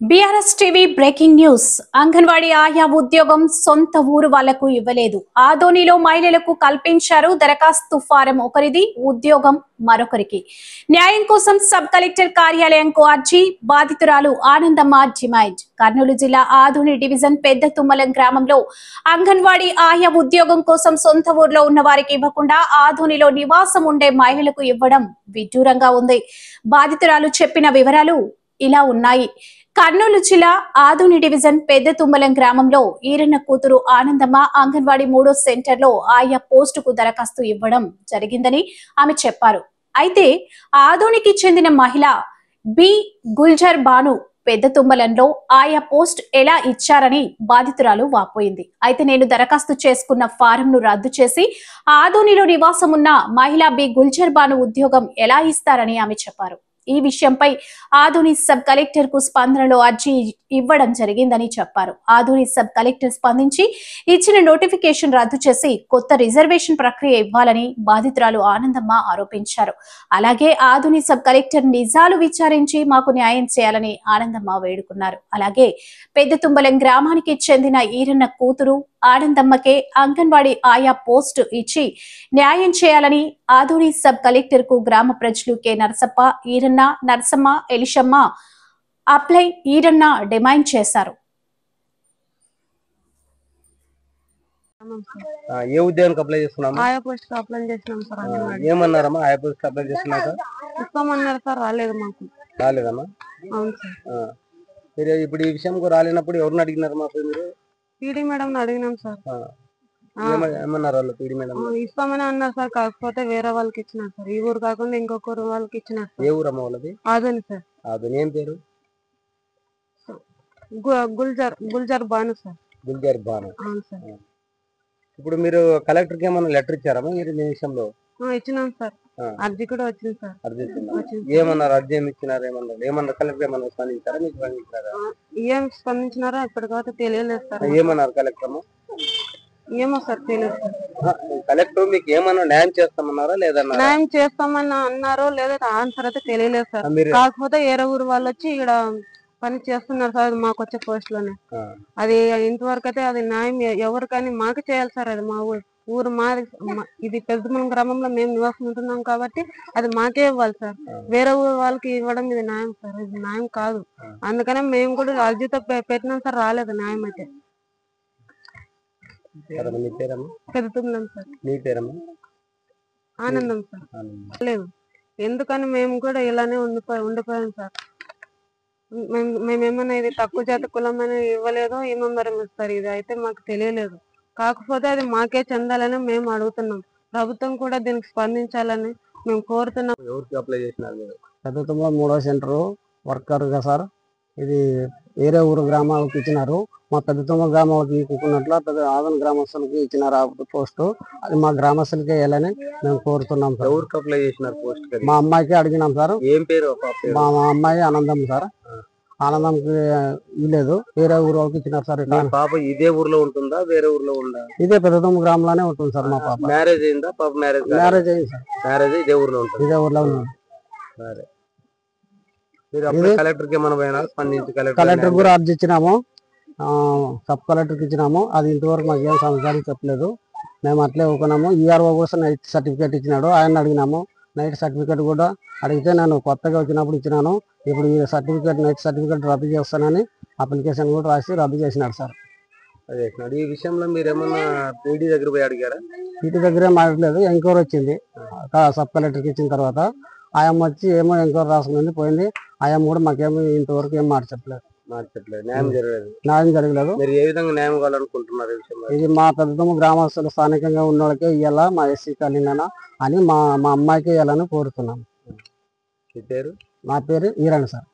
BRS TV breaking news. Anganwadi ఆయా ఉద్యోగం సొంత ఊరు వాళ్లకు ఇవ్వలేదు. ఆదోనిలో మహిళలకు కల్పించారు దరఖాస్తు ఫారం ఒకరిది, ఉద్యోగం మరొకరికి. న్యాయం కోసం సబ్ కలెక్టర్ కార్యాలయంకు అర్జీ. బాధితురాలు ఆనందమ్మ డిమాండ్. కర్నూలు జిల్లా ఆదోని డివిజన్ పెద్ద తుమ్మలం గ్రామంలో అంగన్వాడీ ఆయా ఉద్యోగం కోసం సొంత ఊర్లో ఉన్న వారికి ఇవ్వకుండా ఆదోనిలో నివాసం ఉండే మహిళలకు ఇవ్వడం విడ్డూరంగా ఉంది. బాధితురాలు చెప్పిన వివరాలు ఇలా ఉన్నాయి. కర్నూలు జిల్లా ఆదోని డివిజన్ పెద్ద తుమ్మలం గ్రామంలో ఈరన్న కూతురు ఆనందమ్మ అంగన్వాడీ 3వ సెంటర్లో ఆయా పోస్టుకు దరఖాస్తు ఇవ్వడం జరిగిందని ఆమె చెప్పారు. అయితే ఆదోనికి చెందిన మహిళ బి గుల్జర్ బాను పెద్ద తుమ్మలంలో ఆయా పోస్ట్ ఎలా ఇచ్చారని బాధితురాలు వాపోయింది. అయితే నేను దరఖాస్తు చేసుకున్న ఫారంను రద్దు చేసి ఆదోనిలో నివాసం ఉన్న మహిళ బి గుల్జర్ బాను ఉద్యోగం ఎలా ఇస్తారని ఆమె చెప్పారు. ఈ విషయంపై ఆదోని సబ్ కలెక్టర్ కు స్పందనలో అర్జీ ఇవ్వడం జరిగిందని చెప్పారు. ఆదోని సబ్ కలెక్టర్ స్పందించి ఇచ్చిన నోటిఫికేషన్ రద్దు చేసి కొత్త రిజర్వేషన్ ప్రక్రియ ఇవ్వాలని బాధితురాలు ఆనందమ్మ ఆరోపించారు. అలాగే ఆదోని సబ్ కలెక్టర్ నిజాలు విచారించి మాకు న్యాయం చేయాలని ఆనందమ్మ వేడుకున్నారు. అలాగే పెద్ద తుంబలం గ్రామానికి చెందిన ఈరన్న కూతురు ఆనందమ్మకే అంగన్వాడీ ఆయా పోస్టు ఇచ్చి న్యాయం చేయాలని ఆదోని సబ్ కలెక్టర్ కు గ్రామ ప్రజలు K Narasappa, Eeranna, Narasamma, Elishamma, apply Eeranna demand చేశారు. ఏ ఉద్యోగానికి అప్లై చేస్తున్నాము? ఆయా పోస్ట్ అప్లై చేసినాం సార్. ఏమన్నారమ్మా? ఆయా పోస్ట్ అప్లై చేస్తున్నాక ఇస్తామన్నారు సార్, రాలేదు మాకు. రాలేదమ్మా? అవును సార్. మీరు ఇప్పుడు ఈ విషయంకు రాలేనప్పుడు ఎవరిని అడిగినారమ్మా? మీరు పీడీ మేడం అడిగినాం సార్. ఏమన్నారు వాళ్ళు? పీడీ మేడం ఇస్తామని అన్నారు సార్, కాకపోతే వేరే వాళ్ళకి ఇచ్చినారు సార్. ఈ ఊరు కాకుండా ఇంకొకరు వాళ్ళకి ఇచ్చినారు సార్. ఏ ఊరమ్మా వాళ్ళది? ఆదోని సార్. ఆదోని. ఏం పేరు? గుల్జర్ బాను సార్. గుల్జర్ బాను. అవును సార్. ఇప్పుడు మీరు కలెక్టర్ కి ఏమన్నా లెటర్ ఇచ్చారమ్మా మీరు ఈ విషయంలో? ఇచ్చినాం సార్. అర్జీ కూడా వచ్చింది సార్. అర్జీ ఏమన్నారు? అర్జీ ఏమి ఇచ్చినారు? ఏమన్నారు? కలెక్టర్ ఏమన్నా స్పందించారా? మీకు స్పందించారా? ఏం స్పందించినారో ఇప్పటికైతే తెలియలేదు సార్. ఏమన్నారు కలెక్టర్ అమ్మా? ఏమో సార్ తెలియదు సార్. కలెక్టర్ మీకు ఏమన్నా న్యాయం చేస్తామన్నారా లేదన్నా? న్యాయం చేస్తామని అన్నారో లేదో ఆన్సర్ అయితే తెలియలేదు సార్. కాకపోతే ఏరే ఊరు వాళ్ళు వచ్చి ఇక్కడ పని చేస్తున్నారు సార్ మాకు వచ్చే పోస్ట్ లోనే. అది ఇంతవరకు అయితే అది న్యాయం ఎవరికైనా మాకు చేయాలి సార్. అది మా ఊరు మాది. ఇది పెద్దమూలం గ్రామంలో మేము నివాసం ఉంటున్నాం కాబట్టి అది మాకే ఇవ్వాలి సార్. వేరే ఊరు వాళ్ళకి ఇవ్వడం ఇది న్యాయం సార్. ఇది న్యాయం కాదు. అందుకనే మేము కూడా అర్జీతో పెట్టినాం సార్, రాలేదు న్యాయం అయితే. పెద్దతుమ్మలం సార్. మీ పేరమ్మా? ఆనందం సార్. లేదు, ఎందుకని మేము కూడా ఇలానే ఉండిపోయాం సార్. మేమేమన్నా ఇది తక్కువ జాతి కులం అని ఇవ్వలేదో ఏమో మరి సార్. ఇది అయితే మాకు తెలియలేదు. కాకపోతే అది మాకే చెందాలని మేము అడుగుతున్నాం. ప్రభుత్వం కూడా దీనికి స్పందించాలని మేము కోరుతున్నాం. ఎవరికి అప్లై చేసినారు? పెద్ద తుమ్మలం 3వ సెంటర్ వర్కర్ గా సార్. ఇది వేరే ఊరు గ్రామాలకు ఇచ్చినారు. మా పెద్ద తుమ్మల గ్రామాలకు ఇచ్చుకున్నట్లు పెద్ద ఆదోని గ్రామస్తులకి ఇచ్చినారు ఆ పోస్టు. అది మా గ్రామస్తులకే వేయాలని మేము కోరుతున్నాం సార్. ఎవరికి అప్లై చేసినారు పోస్ట్? మా అమ్మాయికి అడిగినాం సార్. ఏం పేరు? మా అమ్మాయి ఆనందం సార్. ఆనందంకి ఇవ్వలేదు, వేరే ఊరు వాళ్ళకి ఇచ్చినారు సార్. పాప ఇదే ఊర్లో ఉంటుందా వేరే ఊర్లో ఉందా? ఇదే పెద్ద తుమ్మల గ్రామంలోనే ఉంటుంది సార్. మా పాప మ్యారేజ్ అయిందా? పాప మ్యారేజ్ అయింది సార్. మ్యారేజ్ ఇదే ఊర్లో ఉంటుంది. ఇదే ఊర్లో ఉంది. సరే, కలెక్టర్ కి ఏమైనా పోయినా స్పందించి కలెక్టర్ కూడా అర్జీ ఇచ్చినాము, సబ్ కలెక్టర్కి ఇచ్చినాము. అది ఇంతవరకు మాకు ఏం సమాచారం చెప్పలేదు. మేము అట్లే ఊకున్నాము. ఈఆర్ఓ కోసం నైట్ సర్టిఫికేట్ ఇచ్చినాడు, ఆయన అడిగినాము. నైట్ సర్టిఫికేట్ కూడా అడిగితే నేను కొత్తగా వచ్చినప్పుడు ఇచ్చినాను. ఇప్పుడు ఈ సర్టిఫికేట్ నైట్ సర్టిఫికేట్ రద్దు చేస్తానని అప్లికేషన్ కూడా రాసి రద్దు చేసినాడు సార్. ఈ విషయంలో మీరు ఏమన్నా పీడీ దగ్గర పోయి అడిగారా? పీటీ దగ్గరే మాట్లాడలేదు. ఎంక్వైరీ వచ్చింది సబ్ కలెక్టర్కి ఇచ్చిన తర్వాత. ఆయమ్మ వచ్చి ఏమో ఎంక్వైరీ రాసుకుంది పోయింది. ఆయమ్మ కూడా మాకేమో ఇంతవరకు ఏం చెప్పలేదు. న్యాయం జరగలేదు. మీరు ఏ విధంగా న్యాయం కావాలనుకుంటున్నారు? ఇది మా పెద్ద గ్రామస్తులు స్థానికంగా ఉన్న వాళ్ళకే ఇవ్వాలా, మా ఎస్సీ కాలనీనా అని మా అమ్మాయికి ఇవ్వాలని కోరుతున్నాం. మీ పేరు? నా పేరు ఈరన్న సార్.